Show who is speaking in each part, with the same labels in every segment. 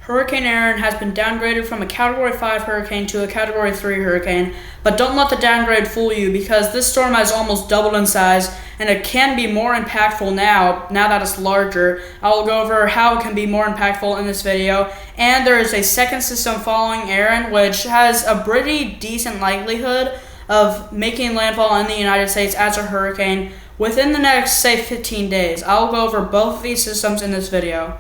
Speaker 1: Hurricane Erin has been downgraded from a Category 5 hurricane to a Category 3 hurricane, but don't let the downgrade fool you because this storm has almost doubled in size and it can be more impactful now that it's larger. I will go over how it can be more impactful in this video, and there is a second system following Erin which has a pretty decent likelihood of making landfall in the United States as a hurricane within the next, say, 15 days. I'll go over both of these systems in this video.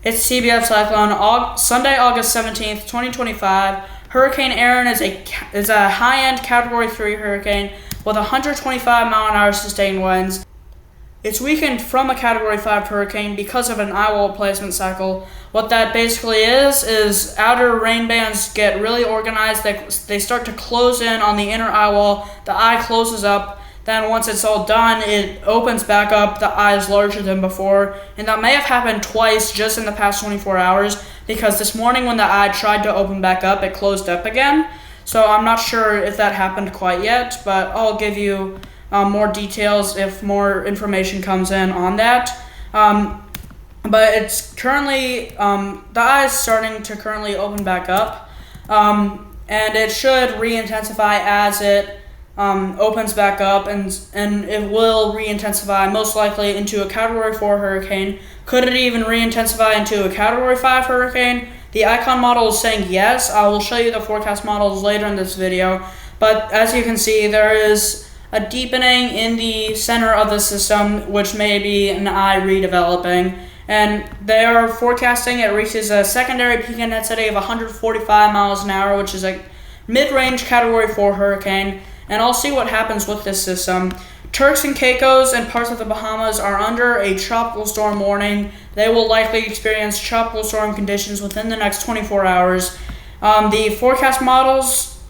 Speaker 1: It's TBF Cyclone, Sunday, August 17th, 2025. Hurricane Erin is a high-end Category 3 hurricane with 125-mile-an-hour sustained winds. It's weakened from a Category 5 hurricane because of an eye wall placement cycle. What that basically is outer rain bands get really organized. They start to close in on the inner eye wall. The eye closes up. Then once it's all done, it opens back up. The eye is larger than before. And that may have happened twice just in the past 24 hours because this morning when the eye tried to open back up, it closed up again. So I'm not sure if that happened quite yet, but I'll give you more details if more information comes in on that. But it's currently, the eye is starting to currently open back up. And it should re-intensify as it opens back up, and it will re-intensify most likely into a Category 4 hurricane. Could it even re-intensify into a Category 5 hurricane? The icon model is saying yes. I will show you the forecast models later in this video, but as you can see, there is a deepening in the center of the system, which may be an eye redeveloping, and they are forecasting it reaches a secondary peak intensity of 145 miles an hour, which is a mid-range Category 4 hurricane. And I'll see what happens with this system. Turks and Caicos and parts of the Bahamas are under a tropical storm warning. They will likely experience tropical storm conditions within the next 24 hours. The forecast models,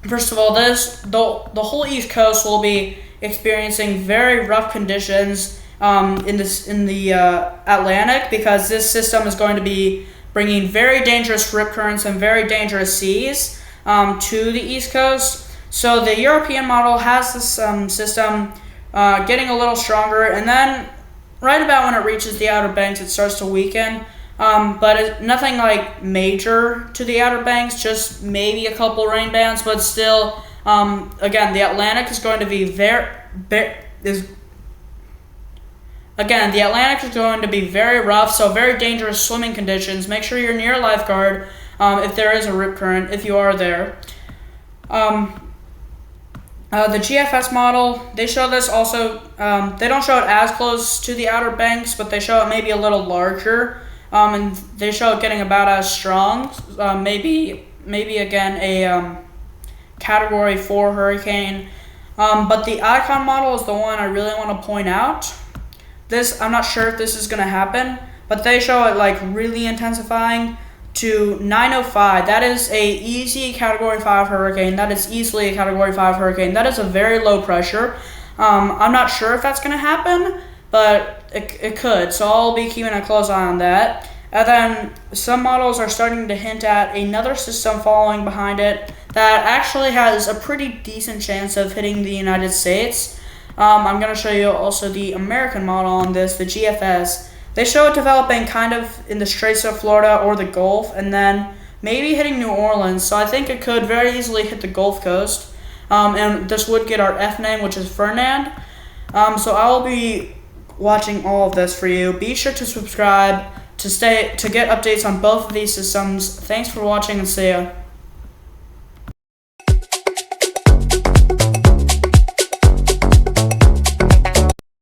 Speaker 1: first of all, the whole East Coast will be experiencing very rough conditions in the Atlantic because this system is going to be bringing very dangerous rip currents and very dangerous seas to the East Coast. So the European model has this system getting a little stronger, and then right about when it reaches the Outer Banks, it starts to weaken. But it's nothing like major to the Outer Banks, just maybe a couple rain bands, but still, again, the Atlantic is going to be very rough, so very dangerous swimming conditions. Make sure you're near a lifeguard if there is a rip current, if you are there. The GFS model, they show this also, they don't show it as close to the Outer Banks, but they show it maybe a little larger, and they show it getting about as strong, maybe again a Category 4 hurricane, but the icon model is the one I really want to point out. This, I'm not sure if this is going to happen, but they show it like really intensifying to 905. That is a easy Category 5 hurricane. That is easily a Category 5 hurricane. That is a very low pressure. I'm not sure if that's going to happen, but it could. So I'll be keeping a close eye on that. And then some models are starting to hint at another system following behind it that actually has a pretty decent chance of hitting the United States. I'm going to show you also the American model on this, the GFS. They show it developing kind of in the Straits of Florida or the Gulf, and then maybe hitting New Orleans. So I think it could very easily hit the Gulf Coast, and this would get our F name, which is Fernand. So I'll be watching all of this for you. Be sure to subscribe to get updates on both of these systems. Thanks for watching, and see ya.